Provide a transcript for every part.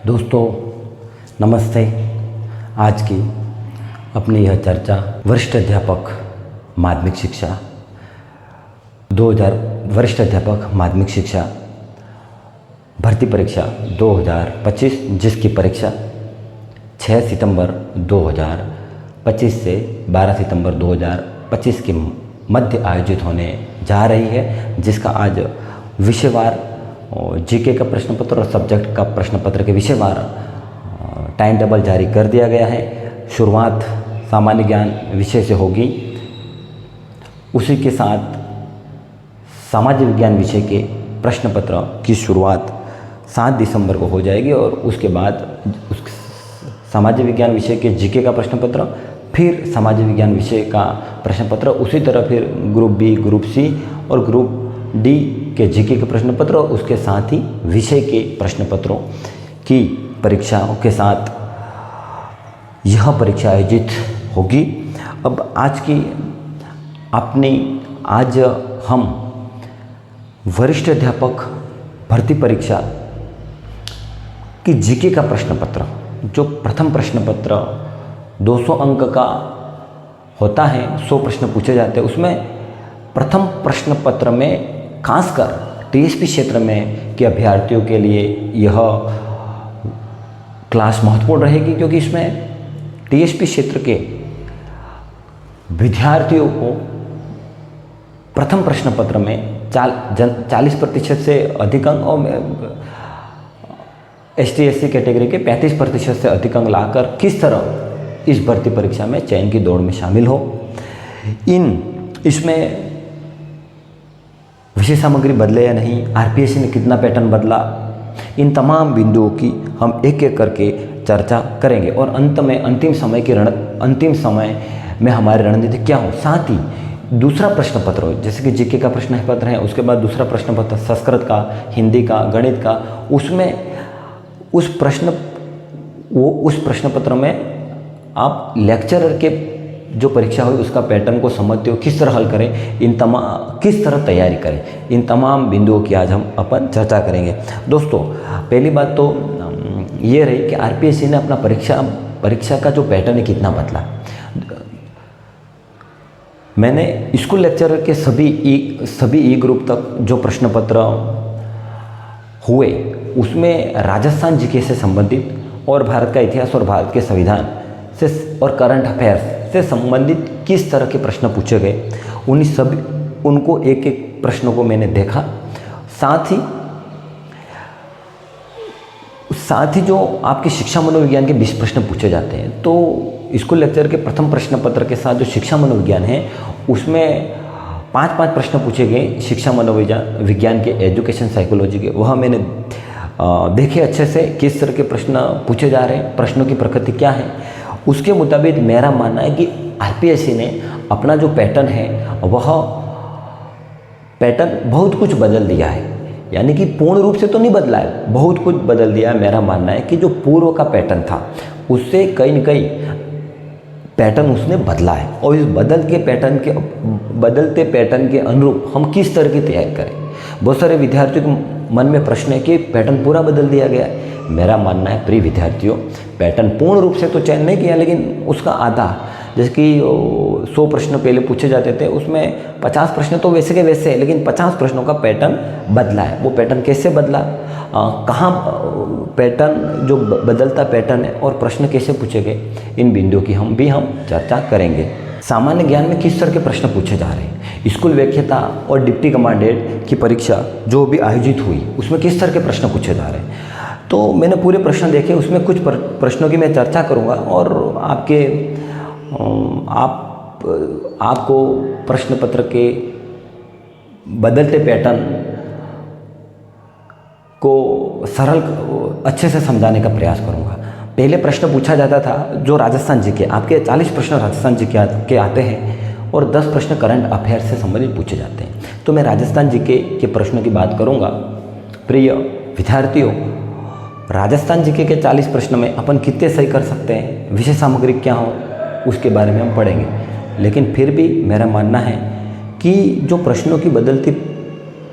दोस्तों नमस्ते। आज की अपनी यह चर्चा वरिष्ठ अध्यापक माध्यमिक शिक्षा 2000 वरिष्ठ अध्यापक माध्यमिक शिक्षा भर्ती परीक्षा 2025 जिसकी परीक्षा 6 सितंबर 2025 से 12 सितंबर 2025 के मध्य आयोजित होने जा रही है, जिसका आज विषयवार जीके का प्रश्न पत्र और सब्जेक्ट का प्रश्न पत्र के विषयवार टाइम टेबल जारी कर दिया गया है। शुरुआत सामान्य ज्ञान विषय से होगी, उसी के साथ सामाजिक विज्ञान विषय के प्रश्न पत्र की शुरुआत 7 दिसंबर को हो जाएगी और उसके बाद उस सामाजिक विज्ञान विषय के जीके का प्रश्न पत्र, फिर सामाजिक विज्ञान विषय का प्रश्न पत्र, उसी तरह फिर ग्रुप बी, ग्रुप सी और ग्रुप डी के जीके के प्रश्न पत्र और उसके साथ ही विषय के प्रश्न पत्रों की परीक्षाओं के साथ यह परीक्षा आयोजित होगी। अब आज हम वरिष्ठ अध्यापक भर्ती परीक्षा की जीके का प्रश्न पत्र, जो प्रथम प्रश्न पत्र 200 अंक का होता है, 100 प्रश्न पूछे जाते हैं, उसमें प्रथम प्रश्न पत्र में खासकर टीएसपी क्षेत्र में के अभ्यर्थियों के लिए यह क्लास महत्वपूर्ण रहेगी, क्योंकि इसमें टीएसपी क्षेत्र के विद्यार्थियों को प्रथम प्रश्न पत्र में 40% से अधिक अंक और ST/SC कैटेगरी के 35% से अधिक अंक लाकर किस तरह इस भर्ती परीक्षा में चयन की दौड़ में शामिल हो। इसमें विषय सामग्री बदले या नहीं, आरपीएससी ने कितना पैटर्न बदला, इन तमाम बिंदुओं की हम एक एक करके चर्चा करेंगे और अंत में अंतिम समय में हमारी रणनीति क्या हो। साथ ही दूसरा प्रश्न पत्र हो, जैसे कि जीके का प्रश्न पत्र है, उसके बाद दूसरा प्रश्न पत्र संस्कृत का, हिंदी का, गणित का, उसमें उस प्रश्न पत्र में आप लेक्चरर के जो परीक्षा हुई उसका पैटर्न को समझते हो, किस तरह हल करें, किस तरह तैयारी करें, इन तमाम बिंदुओं की आज हम अपन चर्चा करेंगे। दोस्तों पहली बात तो ये रही कि आरपीएससी ने अपना परीक्षा का जो पैटर्न है कितना बदला। मैंने स्कूल लेक्चरर के सभी ई ग्रुप तक जो प्रश्न पत्र हुए उसमें राजस्थान जीके से संबंधित और भारत का इतिहास और भारत के संविधान से और करंट अफेयर्स से संबंधित किस तरह के प्रश्न पूछे गए, उनको एक एक प्रश्नों को मैंने देखा। साथ ही जो आपके शिक्षा मनोविज्ञान के 20 प्रश्न पूछे जाते हैं, तो स्कूल लेक्चर के प्रथम प्रश्न पत्र के साथ जो शिक्षा मनोविज्ञान है उसमें 5-5 प्रश्न पूछे गए शिक्षा मनोविज्ञान के, एजुकेशन साइकोलॉजी के। वह मैंने देखे अच्छे से किस तरह के प्रश्न पूछे जा रहे हैं, प्रश्नों की प्रकृति क्या है। उसके मुताबिक मेरा मानना है कि आरपीएससी ने अपना जो पैटर्न है वह पैटर्न बहुत कुछ बदल दिया है, यानी कि पूर्ण रूप से तो नहीं बदला है, बहुत कुछ बदल दिया है। मेरा मानना है कि जो पूर्व का पैटर्न था उससे कहीं न कहीं पैटर्न उसने बदला है और इस बदलते पैटर्न के अनुरूप हम किस तरह की तैयारी करें। बहुत सारे विद्यार्थियों के मन में प्रश्न है कि पैटर्न पूरा बदल दिया गया है। मेरा मानना है प्रिय विद्यार्थियों, पैटर्न पूर्ण रूप से तो चयन नहीं किया, लेकिन उसका आधा, जैसे कि 100 प्रश्न पहले पूछे जाते थे, उसमें 50 प्रश्न तो वैसे के वैसे हैं, लेकिन 50 प्रश्नों का पैटर्न बदला है। वो पैटर्न कैसे बदला, कहाँ पैटर्न जो बदलता पैटर्न है और प्रश्न कैसे पूछे गए, इन बिंदुओं की हम चर्चा करेंगे। सामान्य ज्ञान में किस तरह के प्रश्न पूछे जा रहे हैं, स्कूल व्याख्याता और डिप्टी कमांडेंट की परीक्षा जो भी आयोजित हुई उसमें किस तरह के प्रश्न पूछे जा रहे हैं। तो मैंने पूरे प्रश्न देखे, उसमें कुछ प्रश्नों की मैं चर्चा करूंगा और आपको प्रश्न पत्र के बदलते पैटर्न को सरल अच्छे से समझाने का प्रयास करूंगा। पहले प्रश्न पूछा जाता था जो राजस्थान जीके, आपके 40 प्रश्न राजस्थान जीके के आते हैं और 10 प्रश्न करंट अफेयर से संबंधित पूछे जाते हैं। तो मैं राजस्थान जीके के प्रश्नों की बात करूंगा। प्रिय विद्यार्थियों, राजस्थान जीके के 40 प्रश्न में अपन कितने सही कर सकते हैं, विषय सामग्री क्या हो, उसके बारे में हम पढ़ेंगे। लेकिन फिर भी मेरा मानना है कि जो प्रश्नों की बदलती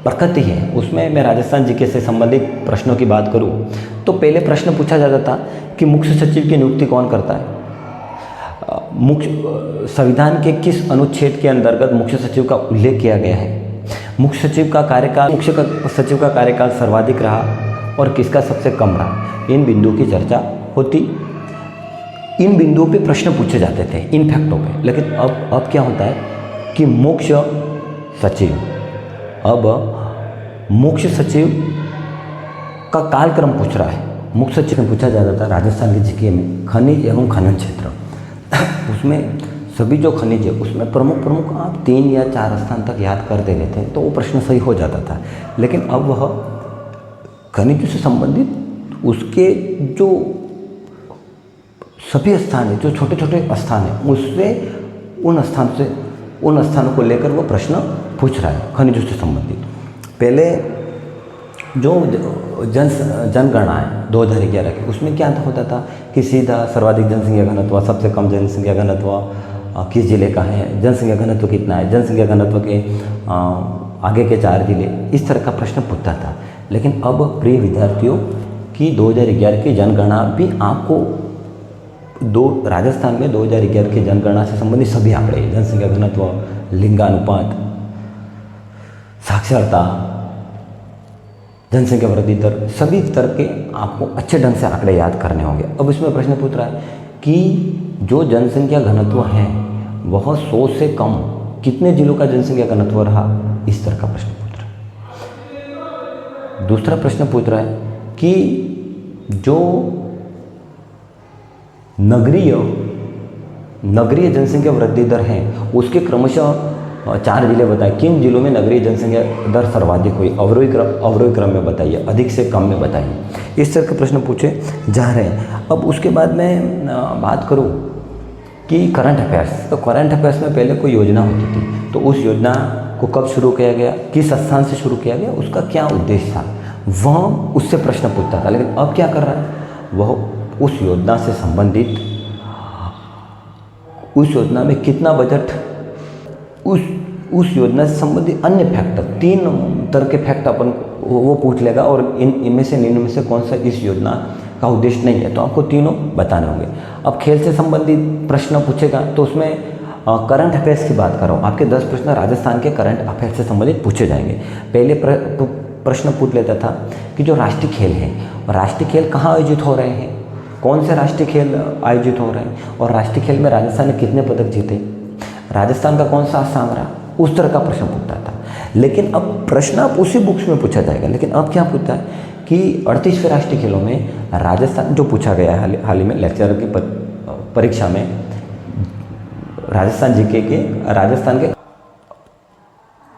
प्रकृति है उसमें मैं राजस्थान जीके से संबंधित प्रश्नों की बात करूं तो पहले प्रश्न पूछा जाता था कि मुख्य सचिव की नियुक्ति कौन करता है। मुख्य संविधान के किस अनुच्छेद के अंतर्गत मुख्य सचिव का उल्लेख किया गया है। मुख्य सचिव का कार्यकाल सर्वाधिक रहा और किसका सबसे कम रहा। इन बिंदुओं की चर्चा होती, इन बिंदुओं पे प्रश्न पूछे जाते थे, इन फैक्टों पे। लेकिन अब क्या होता है कि मुख्य सचिव का कालक्रम पूछ रहा है। मुख्य सचिव में पूछा जाता था राजस्थान के जीके में खनिज एवं खनन क्षेत्र, उसमें सभी जो खनिज है उसमें प्रमुख आप 3 या 4 स्थान तक याद कर दे रहे थे तो वो प्रश्न सही हो जाता था। लेकिन अब वह खनिज से संबंधित उसके जो सभी स्थान है, जो छोटे छोटे स्थान है, उससे उन स्थानों को लेकर वो प्रश्न पूछ रहा है खनिजों से संबंधित। पहले जो जनगणना है 2011 की, उसमें क्या होता था कि सीधा सर्वाधिक जनसंख्या घनत्व, सबसे कम जनसंख्या घनत्व किस जिले का है, जनसंख्या घनत्व कितना है, जनसंख्या घनत्व के आगे के 4 जिले, इस तरह का प्रश्न पूछता था। लेकिन अब प्रिय विद्यार्थियों की 2011 की जनगणना भी आपको राजस्थान में 2011 की जनगणना से संबंधित सभी आंकड़े, जनसंख्या घनत्व, लिंगानुपात, साक्षरता, जनसंख्या वृद्धि दर, सभी तरह के आपको अच्छे ढंग से आंकड़े याद करने होंगे। अब इसमें प्रश्न पूछ रहा है कि जो जनसंख्या घनत्व है वह 100 से कम कितने जिलों का जनसंख्या घनत्व रहा, इस तरह का प्रश्न पूछ रहा है। दूसरा प्रश्न पूछ रहा है कि जो नगरीय जनसंख्या वृद्धि दर है उसके क्रमशः 4 जिले बताएं, किन जिलों में नगरीय जनसंख्या दर सर्वाधिक हुई, अवरोही क्रम में बताइए, अधिक से कम में बताइए। इस तरह के प्रश्न पूछे जा रहे हैं। अब उसके बाद मैं बात करूं कि करंट अफेयर्स, तो करंट अफेयर्स में पहले कोई योजना होती थी तो उस योजना को कब शुरू किया गया, किस स्थान से शुरू किया गया, उसका क्या उद्देश्य था, वह उससे प्रश्न पूछता था। लेकिन अब क्या कर रहा है, वह उस योजना से संबंधित, उस योजना में कितना बजट, उस योजना से संबंधित अन्य फैक्टर, 3 तरह के फैक्ट अपन वो पूछ लेगा और इनमें से कौन सा इस योजना का उद्देश्य नहीं है, तो आपको तीनों बताने होंगे। अब खेल से संबंधित प्रश्न पूछेगा तो उसमें करंट अफेयर्स की बात कर रहा हूँ, आपके 10 प्रश्न राजस्थान के करंट अफेयर्स से संबंधित पूछे जाएंगे। पहले प्रश्न पूछ लेता था कि जो राष्ट्रीय खेल है, राष्ट्रीय खेल कहाँ आयोजित हो रहे हैं, कौन से राष्ट्रीय खेल आयोजित हो रहे हैं, और राष्ट्रीय खेल में राजस्थान ने कितने पदक जीते, राजस्थान का कौन सा स्थान रहा, उस तरह का प्रश्न पूछता था। लेकिन अब प्रश्न आप उसी बुक्स में पूछा जाएगा। लेकिन अब क्या पूछता है कि 38वें राष्ट्रीय खेलों में राजस्थान, जो पूछा गया है हाल ही में लेक्चरर की परीक्षा में, राजस्थान के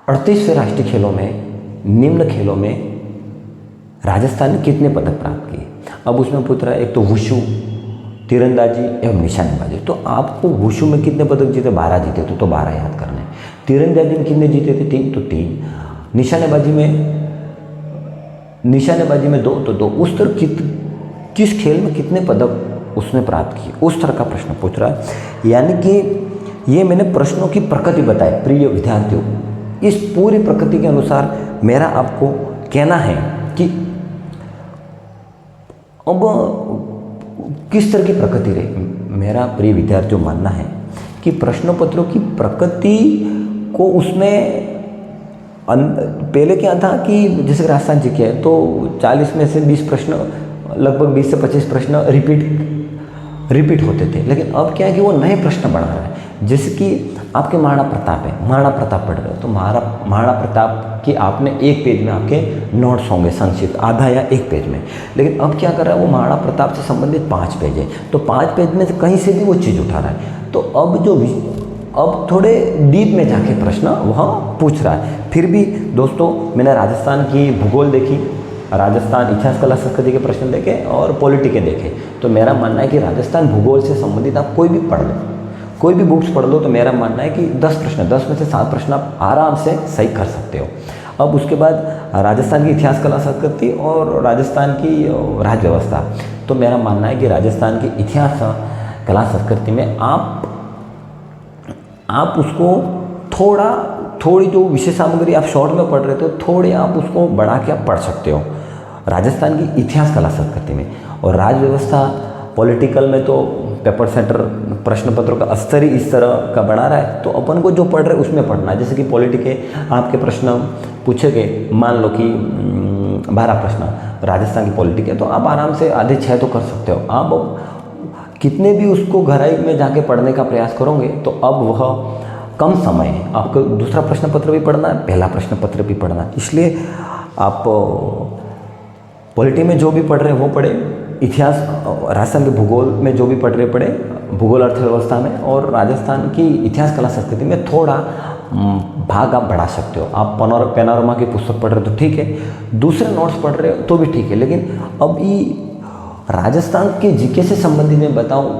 38वें राष्ट्रीय खेलों में, निम्न खेलों में राजस्थान ने कितने पदक प्राप्त किए। अब उसमें पूछ रहा है एक तो वुशु, तीरंदाजी एवं निशानेबाजी। तो आपको वुशु में कितने पदक जीते, 12 जीते तो 12 याद करने। तीरंदाजी में कितने जीते थे, 3 तो 3। निशानेबाजी में 2 तो 2। उस तरह किस खेल में कितने पदक उसने प्राप्त किए, उस तरह का प्रश्न पूछ रहा है। यानी कि ये मैंने प्रश्नों की प्रकृति बताई प्रिय विद्यार्थियों। इस पूरी प्रकृति के अनुसार मेरा आपको कहना है कि अब किस तरह की प्रकृति रही। मेरा प्रिय विद्यार्थियों मानना है कि प्रश्न पत्रों की प्रकृति को उसमें पहले क्या था कि जैसे राजस्थान जी के है तो 40 में से 20 प्रश्न, लगभग 20 से 25 प्रश्न रिपीट होते थे। लेकिन अब क्या है कि वो नए प्रश्न बढ़ा रहा है। जैसे कि आपके महाराणा प्रताप है, महाराणा प्रताप पढ़ रहे हो तो महाराणा प्रताप की आपने 1 पेज में आपके नोट्स होंगे संक्षिप्त, आधा या 1 पेज में। लेकिन अब क्या कर रहा है, वो महाराणा प्रताप से संबंधित 5 पेज है, तो 5 पेज में से कहीं से भी वो चीज़ उठा रहा है। तो अब थोड़े डीप में जाके प्रश्न वह पूछ रहा है। फिर भी दोस्तों मैंने राजस्थान की भूगोल देखी, राजस्थान इतिहास कला संस्कृति के प्रश्न देखे और पॉलिटी के देखे, तो मेरा मानना है कि राजस्थान भूगोल से संबंधित आप कोई भी पढ़ लो, कोई भी बुक्स पढ़ लो, तो मेरा मानना है कि 10 में से 7 प्रश्न आप आराम से सही कर सकते हो। अब उसके बाद राजस्थान की इतिहास कला संस्कृति और राजस्थान की राज्य व्यवस्था, तो मेरा मानना है कि राजस्थान की इतिहास कला संस्कृति में आप उसको थोड़ा थोड़ी जो विषय सामग्री आप शॉर्ट में पढ़ रहे थे थोड़ी आप उसको बढ़ा के आप पढ़ सकते हो। राजस्थान की इतिहास कला संस्कृति में और राज व्यवस्था पॉलिटिकल में तो पेपर सेंटर प्रश्न पत्रों का स्तर ही इस तरह का बना रहा है, तो अपन को जो पढ़ रहे हैं उसमें पढ़ना है। जैसे कि पॉलिटिके आपके प्रश्न पूछे गए, मान लो कि 12 प्रश्न राजस्थान की पॉलिटिक है, तो आप आराम से आधे 6 तो कर सकते हो। आप कितने भी उसको गहराई में जाके पढ़ने का प्रयास करोगे तो अब वह कम समय है, आपको दूसरा प्रश्न पत्र भी पढ़ना है, पहला प्रश्न पत्र भी पढ़ना है। इसलिए आप पॉलिटी में जो भी पढ़ रहे हैं वो पढ़े, इतिहास राजस्थान के भूगोल में जो भी पढ़ रहे पढ़े, भूगोल अर्थव्यवस्था में, और राजस्थान की इतिहास कला संस्कृति में थोड़ा भाग आप बढ़ा सकते हो। आप पैनोरमा की पुस्तक पढ़ रहे हो तो ठीक है, दूसरे नोट्स पढ़ रहे हो तो भी ठीक है, लेकिन अब ये राजस्थान के जीके से संबंधित मैं बताऊं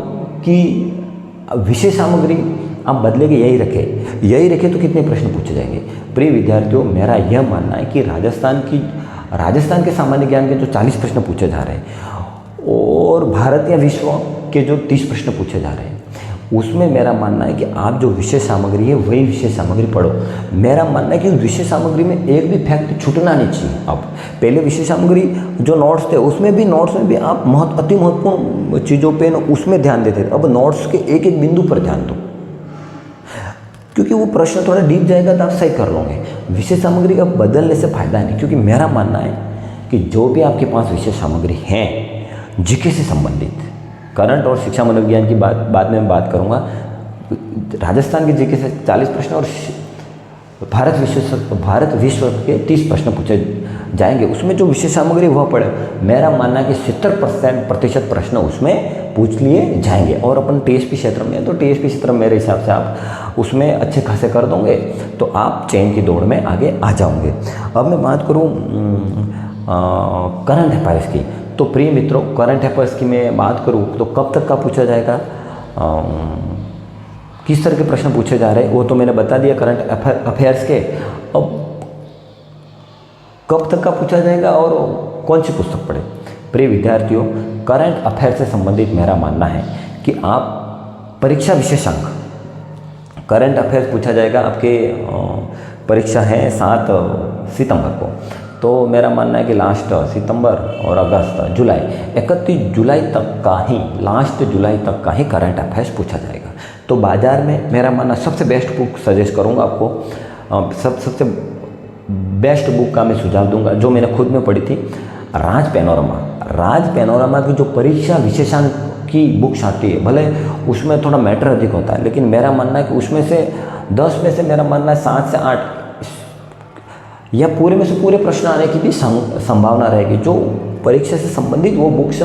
कि विषय सामग्री आप बदलेंगे यही रखे तो कितने प्रश्न पूछे जाएंगे। प्रिय विद्यार्थियों, मेरा यह मानना है कि राजस्थान के सामान्य ज्ञान के जो 40 प्रश्न पूछे जा रहे हैं और भारत या विश्व के जो 30 प्रश्न पूछे जा रहे हैं, उसमें मेरा मानना है कि आप जो विषय सामग्री है वही विषय सामग्री पढ़ो। मेरा मानना है कि उस विषय सामग्री में एक भी फैक्ट छूटना नहीं चाहिए। अब पहले विषय सामग्री जो नोट्स थे उसमें भी आप अति महत्वपूर्ण चीज़ों पे उसमें ध्यान देते थे। अब नोट्स के एक एक बिंदु पर ध्यान दो, क्योंकि वो प्रश्न थोड़ा डीप जाएगा तो आप सही कर लोगे। विषय सामग्री का बदलने से फायदा नहीं, क्योंकि मेरा मानना है कि जो भी आपके पास विषय सामग्री है जीके से संबंधित, करंट और शिक्षा मनोविज्ञान की बाद में मैं बात करूंगा। राजस्थान के जीके से 40 प्रश्न और भारत विश्व के 30 प्रश्न पूछे जाएंगे। उसमें जो विषय सामग्री वह पढ़े, मेरा मानना है कि 70% प्रश्न उसमें पूछ लिए जाएंगे। और अपन टीएसपी क्षेत्र में, तो टीएसपी क्षेत्र मेरे हिसाब से आप उसमें अच्छे खासे कर दोगे तो आप चयन की दौड़ में आगे आ जाओगे। अब मैं बात करूँ करंट अफेयर्स की, तो प्रिय मित्रों करंट अफेयर्स की मैं बात करूँ तो कब तक का पूछा जाएगा, किस तरह के प्रश्न पूछे जा रहे हैं वो तो मैंने बता दिया करंट अफेयर्स के। अब कब तक का पूछा जाएगा और कौन सी पुस्तक पढ़े। प्रिय विद्यार्थियों, करंट अफेयर से संबंधित मेरा मानना है कि आप परीक्षा विशेषांक करंट अफेयर्स पूछा जाएगा। आपके परीक्षा है 7 सितंबर को, तो मेरा मानना है कि लास्ट सितंबर और अगस्त जुलाई 31 जुलाई तक का ही, लास्ट जुलाई तक का ही करंट अफेयर्स पूछा जाएगा। तो बाज़ार में मेरा मानना सबसे बेस्ट बुक सजेस्ट करूँगा आपको, सबसे बेस्ट बुक का मैं सुझाव दूंगा जो मैंने खुद में पढ़ी थी, राज पैनोरमा की जो परीक्षा विशेषांक की बुक्स आती है, भले उसमें थोड़ा मैटर अधिक होता है, लेकिन मेरा मानना है कि उसमें से 10 में से मेरा मानना है 7 से 8 या पूरे में से पूरे प्रश्न आने की भी संभावना रहेगी। जो परीक्षा से संबंधित वो बुक्स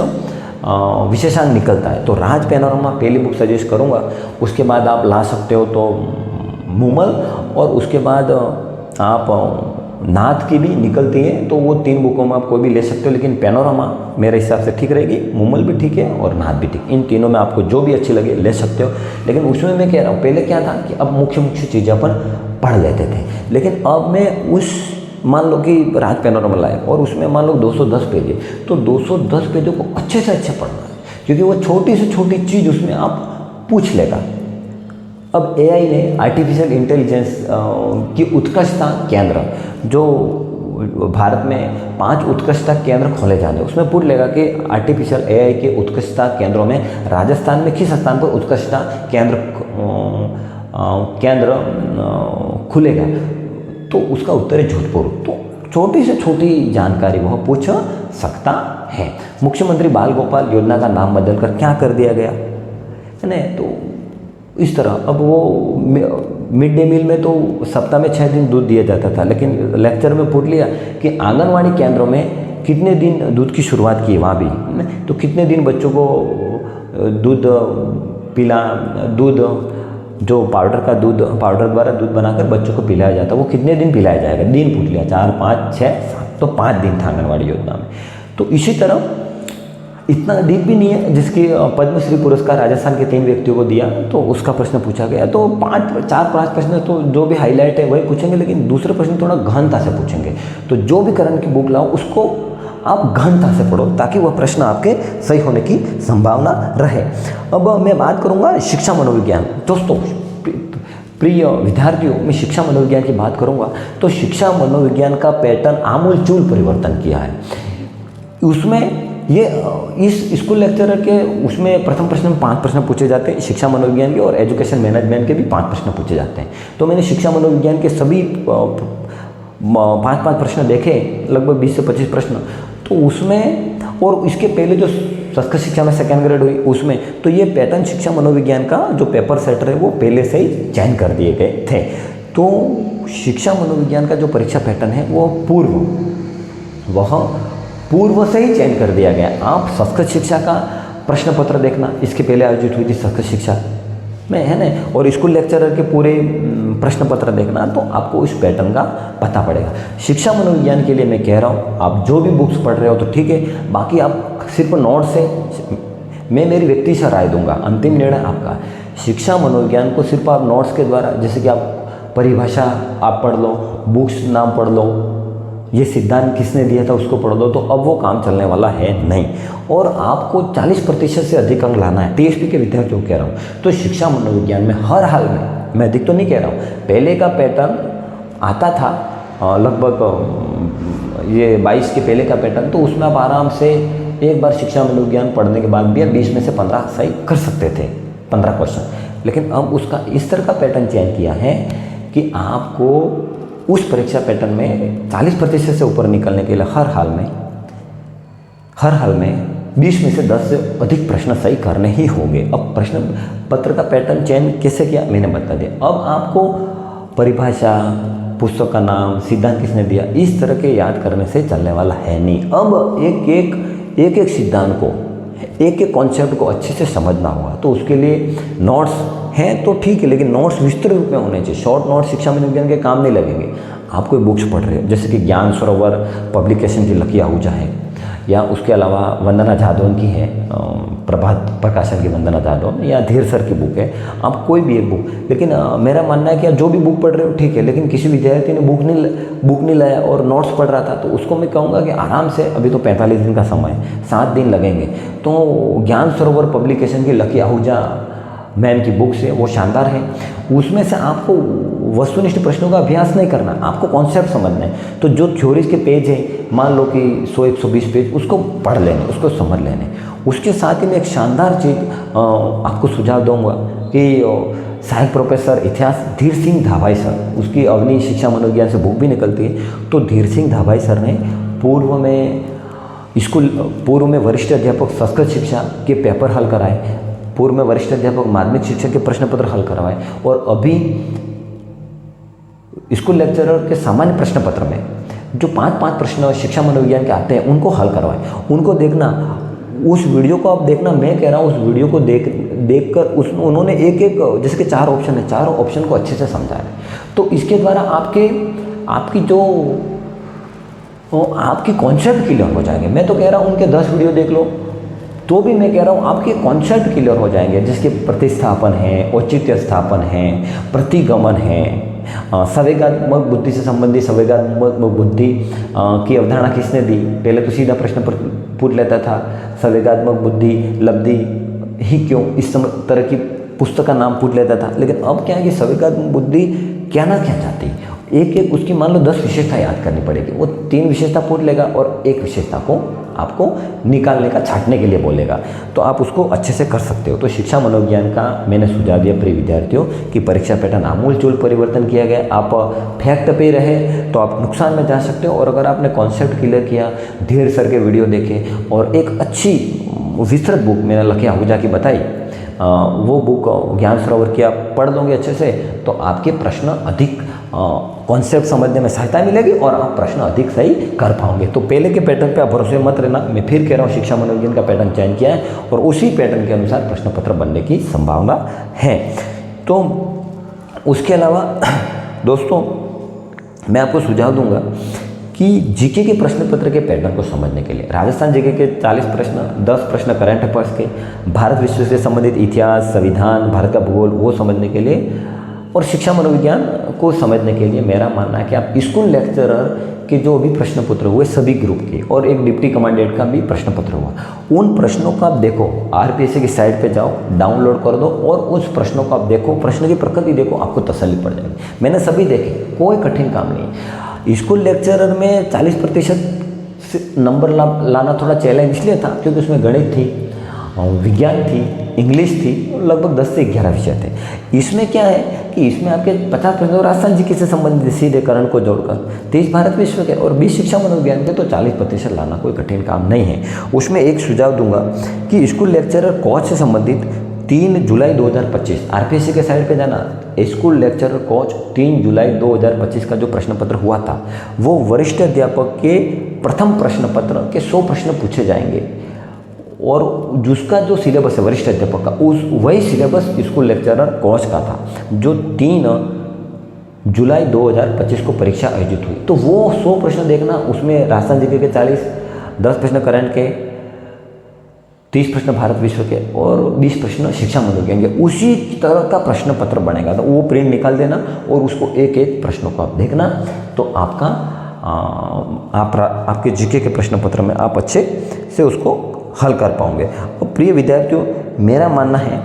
विशेषांक निकलता है, तो राज पैनोरमा पहली बुक सजेस्ट करूँगा। उसके बाद आप ला सकते हो तो मूमल, और उसके बाद आप नाथ की भी निकलती है, तो वो 3 बुकों में आप कोई भी ले सकते हो, लेकिन पैनोरमा मेरे हिसाब से ठीक रहेगी, मूमल भी ठीक है और नाथ भी ठीक। इन तीनों में आपको जो भी अच्छी लगे ले सकते हो। लेकिन उसमें मैं कह रहा हूँ, पहले क्या था कि अब मुख्य चीज़ें अपन पढ़ लेते थे, लेकिन अब मैं मान लो कि राज पैनोरमा लाए और उसमें मान लो 210 पेज है, तो 210 पेजों को अच्छे से अच्छे पढ़ना है, क्योंकि वो छोटी से छोटी चीज़ उसमें आप पूछ लेगा। अब एआई ने आर्टिफिशियल इंटेलिजेंस की उत्कृष्टता केंद्र, जो भारत में 5 उत्कृष्टता केंद्र खोले जाते हैं, उसमें पूछ लेगा कि आर्टिफिशियल एआई के उत्कृष्टता केंद्रों में राजस्थान में किस स्थान पर उत्कृष्टता केंद्र खुलेगा, तो उसका उत्तर है जोधपुर। तो छोटी से छोटी जानकारी वह पूछ सकता है। मुख्यमंत्री बाल गोपाल योजना का नाम बदलकर क्या कर दिया गया है ना, तो इस तरह अब वो मिड डे मील में तो सप्ताह में 6 दिन दूध दिया जाता था, लेकिन लेक्चर में पूछ लिया कि आंगनवाड़ी केंद्रों में कितने दिन दूध की शुरुआत की वहाँ भी, तो कितने दिन बच्चों को दूध जो पाउडर द्वारा दूध बनाकर बच्चों को पिलाया जाता है, वो कितने दिन पिलाया जाएगा, दिन पूछ लिया, 4, 5, 6, 7, तो 5 दिन था आंगनवाड़ी योजना में। तो इसी तरह इतना डीप भी नहीं है, जिसकी पद्मश्री पुरस्कार राजस्थान के 3 व्यक्तियों को दिया, तो उसका प्रश्न पूछा गया। तो 4-5 प्रश्न तो जो भी हाईलाइट है वही पूछेंगे, लेकिन दूसरे प्रश्न थोड़ा गहनता से पूछेंगे। तो जो भी करंट की बुक लाओ उसको आप गहनता से पढ़ो, ताकि वह प्रश्न आपके सही होने की संभावना रहे। अब मैं बात करूंगा शिक्षा मनोविज्ञान। दोस्तों प्रिय विद्यार्थियों, मैं शिक्षा मनोविज्ञान की बात करूंगा तो शिक्षा मनोविज्ञान का पैटर्न आमूलचूल परिवर्तन किया है। उसमें ये इस स्कूल लेक्चरर के उसमें प्रथम प्रश्न में 5 प्रश्न पूछे जाते हैं शिक्षा मनोविज्ञान के, और एजुकेशन मैनेजमेंट के भी 5 प्रश्न पूछे जाते हैं। तो मैंने शिक्षा मनोविज्ञान के सभी 5-5 प्रश्न देखे, लगभग 20 से 25 प्रश्न। तो उसमें, और इसके पहले जो संस्कृत शिक्षा में सेकेंड ग्रेड हुई उसमें, तो ये पैटर्न शिक्षा मनोविज्ञान का जो पेपर सेटर है वो पहले से ही चयन कर दिए गए थे। तो शिक्षा मनोविज्ञान का जो परीक्षा पैटर्न है वो पूर्व से ही चयन कर दिया गया। आप संस्कृत शिक्षा का प्रश्न पत्र देखना, इसके पहले आयोजित हुई थी संस्कृत शिक्षा में, है ना, और स्कूल लेक्चरर के पूरे प्रश्न पत्र देखना, तो आपको इस पैटर्न का पता पड़ेगा। शिक्षा मनोविज्ञान के लिए मैं कह रहा हूँ, आप जो भी बुक्स पढ़ रहे हो तो ठीक है, बाकी आप सिर्फ नोट से, मैं मेरी व्यक्ति से राय दूंगा, अंतिम निर्णय आपका। शिक्षा मनोविज्ञान को सिर्फ आप नोट्स के द्वारा, जैसे कि आप परिभाषा आप पढ़ लो, बुक्स नाम पढ़ लो, ये सिद्धांत किसने दिया था उसको पढ़ लो, तो अब वो काम चलने वाला है नहीं। और आपको 40% से अधिक अंक लाना है, टीएसपी के विद्यार्थियों को कह रहा हूँ। तो शिक्षा मनोविज्ञान में हर हाल में, मैं अधिक तो नहीं कह रहा हूँ, पहले का पैटर्न आता था लगभग ये 22 के पहले का पैटर्न, तो उसमें आप आराम से एक बार शिक्षा मनोविज्ञान पढ़ने के बाद भी 20 में से 15 सही कर सकते थे, 15 क्वेश्चन। लेकिन अब उसका इस तरह का पैटर्न चयन किया है कि आपको उस परीक्षा पैटर्न में 40% से ऊपर निकलने के लिए हर हाल में 20 में से 10 से अधिक प्रश्न सही करने ही होंगे। अब प्रश्न पत्र का पैटर्न चयन कैसे किया मैंने बता दिया। अब आपको परिभाषा, पुस्तक का नाम, सिद्धांत किसने दिया, इस तरह के याद करने से चलने वाला है नहीं। अब एक सिद्धांत को, एक कॉन्सेप्ट को अच्छे से समझना होगा। तो उसके लिए नोट्स हैं तो ठीक है, लेकिन नोट्स विस्तृत रूप में होने चाहिए। शॉर्ट नोट्स शिक्षा मनोविज्ञान के काम नहीं लगेंगे। आप कोई बुक्स पढ़ रहे हो, जैसे कि ज्ञान सरोवर पब्लिकेशन की लकी आहूजा है, या उसके अलावा वंदना जादौन की है, प्रभात प्रकाशन की वंदना जादौन, या धीर सर की बुक है, आप कोई भी एक बुक। लेकिन मेरा मानना है कि आप जो भी बुक पढ़ रहे हो ठीक है, लेकिन किसी विद्यार्थी ने बुक नहीं लाया और नोट्स पढ़ रहा था, तो उसको मैं कहूँगा कि आराम से, अभी तो 45 दिन का समय है, 7 दिन लगेंगे, तो ज्ञान सरोवर पब्लिकेशन की लकी आहूजा मैम की बुक से, वो शानदार है। उसमें से आपको वस्तुनिष्ठ प्रश्नों का अभ्यास नहीं करना, आपको कॉन्सेप्ट समझना है। तो जो थ्योरीज के पेज है, मान लो कि 100-120 पेज, उसको पढ़ लेने, उसको समझ लेने। उसके साथ ही मैं एक शानदार चीज़ आपको सुझाव दूंगा कि सहायक प्रोफेसर इतिहास धीर सिंह धाबाई सर, उसकी अवनी शिक्षा मनोविज्ञान से बुक भी निकलती है। तो धीर सिंह धाबाई सर ने पूर्व में वरिष्ठ अध्यापक संस्कृत शिक्षा के पेपर हल कराए, पूर्व में वरिष्ठ अध्यापक माध्यमिक शिक्षा के प्रश्न पत्र हल करवाए, और अभी स्कूल लेक्चरर के सामान्य प्रश्न पत्र में जो 5-5 प्रश्न शिक्षा मनोविज्ञान के आते हैं उनको हल करवाएं। उनको देखना, उस वीडियो को आप देखना, मैं कह रहा हूँ उस वीडियो को देखकर उन्होंने एक जैसे कि 4 ऑप्शन है, 4 ऑप्शन को अच्छे से समझा है। तो इसके द्वारा आपकी कॉन्सेप्ट क्लियर हो जाएंगे। मैं तो कह रहा हूँ उनके 10 वीडियो देख लो, तो भी मैं कह रहा हूँ आपके कॉन्सेप्ट क्लियर हो जाएंगे, जिसके प्रतिस्थापन है, औचित्य स्थापन है, प्रतिगमन है, संवेगात्मक बुद्धि से संबंधित संवेगात्मक बुद्धि की अवधारणा किसने दी। पहले तो सीधा प्रश्न पूछ लेता था, संवेगात्मक बुद्धि लब्धि ही क्यों, इस तरह की पुस्तक का नाम पूछ लेता था। लेकिन अब क्या है कि संवेगात्मक बुद्धि क्या चाहती है, एक उसकी मान लो 10 विशेषता याद करनी पड़ेगी। वो 3 विशेषता पूछ लेगा और एक विशेषता को आपको निकालने का, छांटने के लिए बोलेगा, तो आप उसको अच्छे से कर सकते हो। तो शिक्षा मनोविज्ञान का मैंने सुझाव दिया प्रिय विद्यार्थियों कि परीक्षा पैटर्न आमूलचूल परिवर्तन किया गया। आप फैक्ट पे रहे तो आप नुकसान में जा सकते हो, और अगर आपने कॉन्सेप्ट क्लियर किया, धीर सर के वीडियो देखे, और एक अच्छी विस्तृत बुक मैंने लकी आहूजा की बताई, वो बुक ज्ञान सरोवर की आप पढ़ लोगे अच्छे से, तो आपके प्रश्न अधिक कॉन्सेप्ट समझने में सहायता मिलेगी और आप प्रश्न अधिक सही कर पाओगे। तो पहले के पैटर्न पे आप भरोसे मत रहना। मैं फिर कह रहा हूँ शिक्षा मनोविज्ञान का पैटर्न चयन किया है और उसी पैटर्न के अनुसार प्रश्न पत्र बनने की संभावना है। तो उसके अलावा दोस्तों मैं आपको सुझाव दूंगा कि जीके के प्रश्न पत्र के पैटर्न को समझने के लिए राजस्थान जीके के 40 प्रश्न, 10 प्रश्न करंट अफेयर्स के, भारत विश्व से संबंधित इतिहास, संविधान, भारत का भूगोल, वो समझने के लिए, और शिक्षा मनोविज्ञान को समझने के लिए मेरा मानना है कि आप स्कूल लेक्चरर के जो भी प्रश्न पत्र हुए सभी ग्रुप के, और एक डिप्टी कमांडेंट का भी प्रश्न पत्र हुआ, उन प्रश्नों का आप देखो, आरपीएससी की साइट पे जाओ, डाउनलोड कर दो और उस प्रश्नों को आप देखो, प्रश्न की प्रकृति देखो, आपको तसल्ली पड़ जाएगी। मैंने सभी देखे, कोई कठिन काम नहीं। स्कूल लेक्चरर में 40% नंबर लाना थोड़ा चैलेंज इसलिए था क्योंकि उसमें गणित थी, विज्ञान थी, इंग्लिश थी, लगभग 10 से 11 विषय थे। इसमें क्या है कि इसमें आपके 50% और राजस्थान जीके से संबंधित सीधे करण को जोड़कर 30 भारत विश्व के और 20 शिक्षा मनोविज्ञान के, तो 40% लाना कोई कठिन काम नहीं है। उसमें एक सुझाव दूंगा कि स्कूल लेक्चरर कोच से संबंधित 3 जुलाई 2025 आरपीएससी के साइट पे जाना, स्कूल लेक्चरर कोच 3 जुलाई 2025 का जो प्रश्न पत्र हुआ था वो वरिष्ठ अध्यापक के प्रथम प्रश्न पत्र के 100 प्रश्न पूछे जाएंगे, और जिसका जो सिलेबस है वरिष्ठ अध्यापक का, उस वही सिलेबस स्कूल लेक्चरर कोच का था जो 3 जुलाई 2025 को परीक्षा आयोजित हुई। तो वो 100 प्रश्न देखना, उसमें राजस्थान जीके के 40, 10 प्रश्न करंट के, 30 प्रश्न भारत विश्व के और 20 प्रश्न शिक्षा मनोविज्ञान के, उसी तरह का प्रश्न पत्र बनेगा। तो वो प्रिंट निकाल देना और उसको एक एक प्रश्नों को आप देखना, तो आपका आपके जीके के प्रश्न पत्र में आप अच्छे से उसको हल कर पाओगे। और प्रिय विद्यार्थियों, मेरा मानना है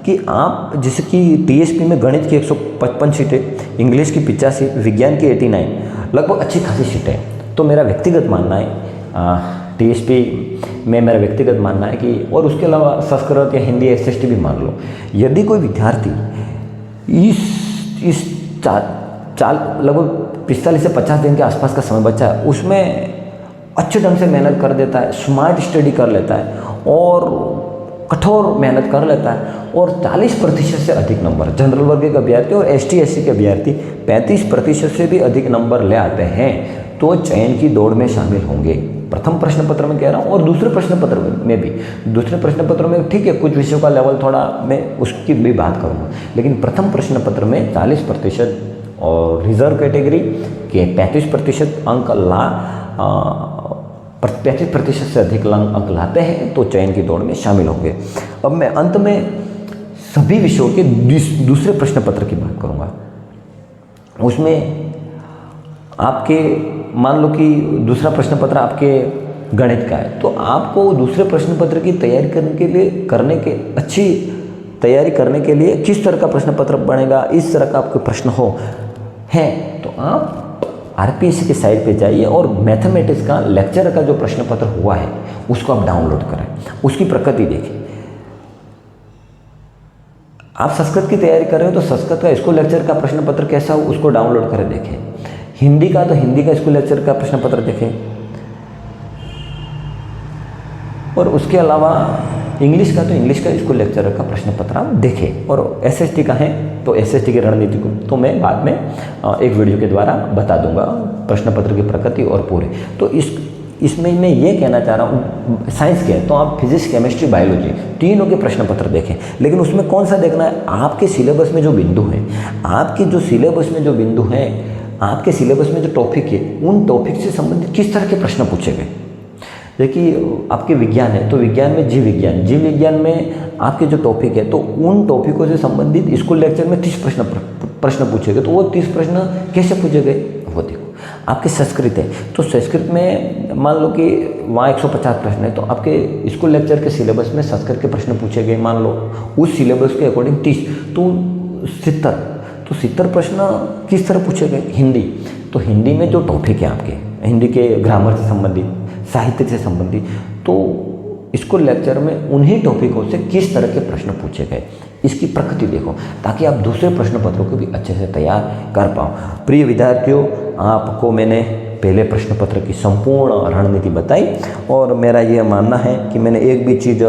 कि आप जैसे कि टीएसपी में गणित की 155 सीटें, इंग्लिश की 85, विज्ञान की 89, लगभग अच्छी खासी सीटें। तो मेरा व्यक्तिगत मानना है टीएसपी में मेरा व्यक्तिगत मानना है कि, और उसके अलावा संस्कृत या हिंदी एसएसटी भी मान लो, यदि कोई विद्यार्थी इस लगभग 45 से 50 दिन के आसपास का समय बचा है, उसमें अच्छे ढंग से मेहनत कर देता है, स्मार्ट स्टडी कर लेता है और कठोर मेहनत कर लेता है और 40% से अधिक नंबर, जनरल वर्ग के अभ्यर्थी और एसटी एससी के अभ्यर्थी 35% से भी अधिक नंबर ले आते हैं, तो चयन की दौड़ में शामिल होंगे। प्रथम प्रश्न पत्र में कह रहा हूँ और दूसरे प्रश्न पत्र में भी। दूसरे प्रश्न पत्र में ठीक है, कुछ विषयों का लेवल थोड़ा मैं उसकी भी बात करूँगा, लेकिन प्रथम प्रश्न पत्र में 40% और रिजर्व कैटेगरी के 35% अंक 35% से अधिक अंक लाते हैं तो चयन की दौड़ में शामिल होंगे। अब मैं अंत में सभी विषयों के दूसरे प्रश्न पत्र की बात करूंगा। उसमें आपके मान लो कि दूसरा प्रश्न पत्र आपके गणित का है, तो आपको दूसरे प्रश्न पत्र की तैयारी अच्छी तैयारी करने के लिए किस तरह का प्रश्न पत्र बनेगा, इस तरह का आपके प्रश्न है तो आप आरपीएससी की साइट पे जाइए और मैथमेटिक्स का लेक्चर का जो प्रश्न पत्र हुआ है उसको आप डाउनलोड करें, उसकी प्रकृति देखिए। आप संस्कृत की तैयारी कर रहे हो तो संस्कृत का स्कूल लेक्चर का प्रश्न पत्र कैसा हो उसको डाउनलोड करें, देखें। हिंदी का तो हिंदी का स्कूल लेक्चर का प्रश्न पत्र देखें, और उसके अलावा इंग्लिश का तो इंग्लिश का स्कूल लेक्चर का प्रश्न पत्र आप देखें। और एसएसटी का है तो एसएसटी की रणनीति को तो मैं बाद में एक वीडियो के द्वारा बता दूंगा, प्रश्न पत्र की प्रकृति और पूरे। तो इसमें मैं ये कहना चाह रहा हूँ, साइंस के तो आप फिजिक्स, केमिस्ट्री, बायोलॉजी तीनों के प्रश्न पत्र देखें, लेकिन उसमें कौन सा देखना है, आपके सिलेबस में जो बिंदु है, आपके जो सिलेबस में जो बिंदु है, आपके सिलेबस में जो टॉपिक है, उन टॉपिक से संबंधित किस तरह के प्रश्न पूछे गए। देखिए आपके विज्ञान है तो विज्ञान में जीव विज्ञान में आपके जो टॉपिक है तो उन टॉपिकों से संबंधित स्कूल लेक्चर में 30 प्रश्न पूछे गए, तो वो 30 प्रश्न कैसे पूछे गए वो देखो। आपके संस्कृत है तो संस्कृत में मान लो कि वहाँ 150 प्रश्न है, तो आपके स्कूल लेक्चर के सिलेबस में संस्कृत के प्रश्न पूछे गए मान लो उस सिलेबस के अकॉर्डिंग 30, तो 70 प्रश्न किस तरह पूछे गए। हिंदी तो हिंदी में जो टॉपिक है आपके, हिंदी के ग्रामर से संबंधित, साहित्य से संबंधित, तो स्कूल लेक्चर में उन्हीं टॉपिकों से किस तरह के प्रश्न पूछे गए, इसकी प्रकृति देखो, ताकि आप दूसरे प्रश्न पत्रों को भी अच्छे से तैयार कर पाओ। प्रिय विद्यार्थियों, आपको मैंने पहले प्रश्न पत्र की संपूर्ण रणनीति बताई और मेरा यह मानना है कि मैंने एक भी चीज़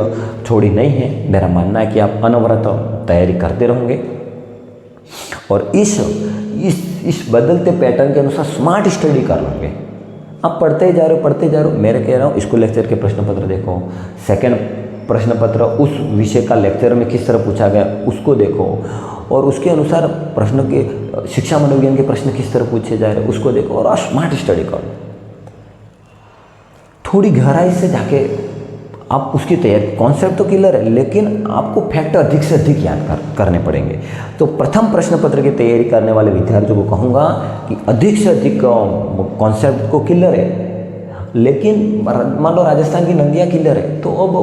छोड़ी नहीं है। मेरा मानना है कि आप अनवरत तैयारी करते रहोगे और इस बदलते पैटर्न के अनुसार स्मार्ट स्टडी कर लोगे। आप पढ़ते ही जा रहे हो, मैं कह रहा हूँ स्कूल लेक्चर के प्रश्न पत्र देखो, सेकंड प्रश्न पत्र उस विषय का लेक्चर में किस तरह पूछा गया उसको देखो, और उसके अनुसार प्रश्न के शिक्षा मनोविज्ञान के प्रश्न किस तरह पूछे जा रहे उसको देखो और स्मार्ट स्टडी करो। थोड़ी गहराई से जाके आप उसकी तैयारी, कॉन्सेप्ट तो क्लियर है लेकिन आपको फैक्ट अधिक से अधिक याद करने पड़ेंगे। तो प्रथम प्रश्न पत्र की तैयारी करने वाले विद्यार्थियों को कहूँगा कि अधिक से अधिक कॉन्सेप्ट को क्लियर है, लेकिन मान लो राजस्थान की नदियाँ क्लियर है, तो अब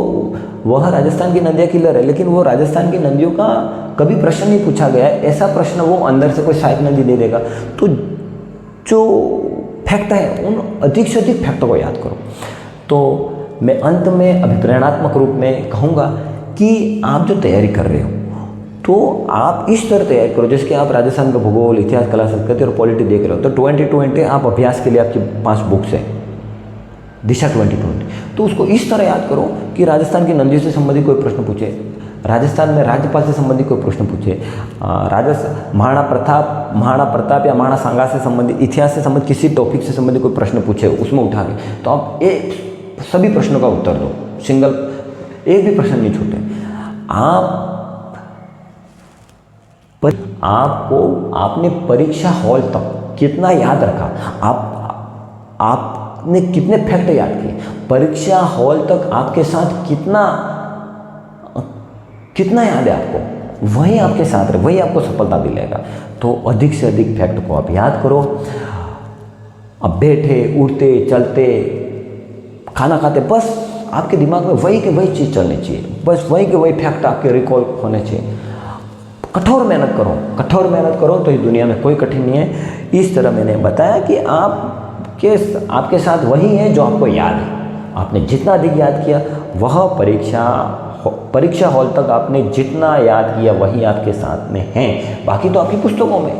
वह राजस्थान की नदियाँ क्लियर है लेकिन वो राजस्थान की नदियों का कभी प्रश्न नहीं पूछा गया है, ऐसा प्रश्न वो अंदर से कोई सहायक नदी दे देगा। तो जो फैक्ट है उन अधिक से अधिक फैक्टों को याद करो। तो मैं अंत में अभिप्रेरणात्मक रूप में कहूँगा कि आप जो तैयारी कर रहे हो तो आप इस तरह तैयारी करो जैसे कि आप राजस्थान का भूगोल, इतिहास, कला, संस्कृति और पॉलिटी देख रहे हो, तो 2020 आप अभ्यास के लिए आपकी 5 बुक्स है, दिशा 2020, तो उसको इस तरह याद करो कि राजस्थान की नदियों से संबंधित कोई प्रश्न पूछे, राजस्थान में राज्यपाल से संबंधित कोई प्रश्न पूछे, महाराणा प्रताप या महाराणा सांगा से संबंधित, इतिहास से संबंधित किसी टॉपिक से संबंधित कोई प्रश्न पूछे उसमें उठा के, तो आप सभी प्रश्नों का उत्तर दो, सिंगल एक भी प्रश्न नहीं छूटे। आपने परीक्षा हॉल तक कितना याद रखा, आपने कितने फैक्ट याद किए, परीक्षा हॉल तक आपके साथ कितना याद है आपको, वही आपके साथ रहे, वही आपको सफलता दिलाएगा। तो अधिक से अधिक फैक्ट को आप याद करो। अब बैठे, उठते, चलते, खाना खाते, बस आपके दिमाग में वही के वही चीज़ चलनी चाहिए, बस वही के वही फैक्ट आपके रिकॉल होने चाहिए। कठोर मेहनत करो तो इस दुनिया में कोई कठिन नहीं है। इस तरह मैंने बताया कि आपके साथ वही है जो आपको याद है, आपने जितना अधिक याद किया वह परीक्षा हॉल तक आपने जितना याद किया वही आपके साथ में है, बाकी तो आपकी पुस्तकों में।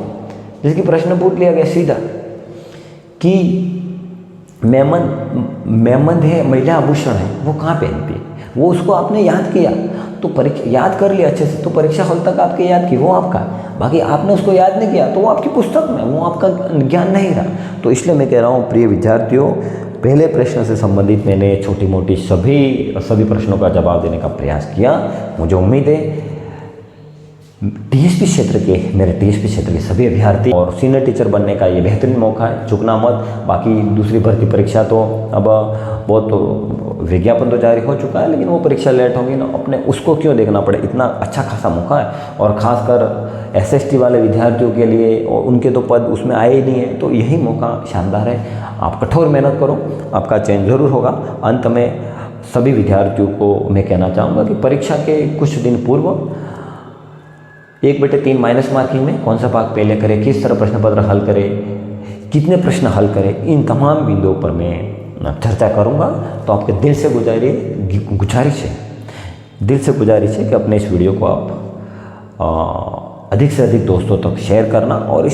जिसकी प्रश्न पूछ लिया गया सीधा कि मेमन है, महिला आभूषण है, वो कहाँ पहनती है, वो उसको आपने याद किया तो याद कर लिया अच्छे से, तो परीक्षा हॉल तक आपके याद की, वो आपका, बाकी आपने उसको याद नहीं किया तो वो आपकी पुस्तक में, वो आपका ज्ञान नहीं रहा। तो इसलिए मैं कह रहा हूँ प्रिय विद्यार्थियों, पहले प्रश्न से संबंधित मैंने छोटी मोटी सभी प्रश्नों का जवाब देने का प्रयास किया। मुझे उम्मीद है मेरे टीएसपी क्षेत्र के सभी अभ्यर्थी और सीनियर टीचर बनने का ये बेहतरीन मौका है, चुकना मत। बाकी दूसरी भर्ती परीक्षा तो अब बहुत विज्ञापन तो जारी हो चुका है, लेकिन वो परीक्षा लेट होगी ना, अपने उसको क्यों देखना पड़े, इतना अच्छा खासा मौका है। और ख़ासकर एसएसटी वाले विद्यार्थियों के लिए, और उनके तो पद उसमें आए ही नहीं है, तो यही मौका शानदार है। आप कठोर मेहनत करो, आपका चयन जरूर होगा। अंत में सभी विद्यार्थियों को मैं कहना चाहूँगा कि परीक्षा के कुछ दिन पूर्व 1/3 माइनस मार्किंग में कौन सा भाग पहले करें, किस तरह प्रश्न पत्र हल करें, कितने प्रश्न हल करें, इन तमाम बिंदुओं पर मैं चर्चा करूंगा। तो आपके दिल से गुजारिश है कि अपने इस वीडियो को आप अधिक से अधिक दोस्तों तक शेयर करना और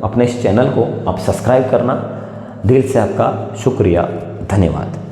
अपने इस चैनल को आप सब्सक्राइब करना। दिल से आपका शुक्रिया, धन्यवाद।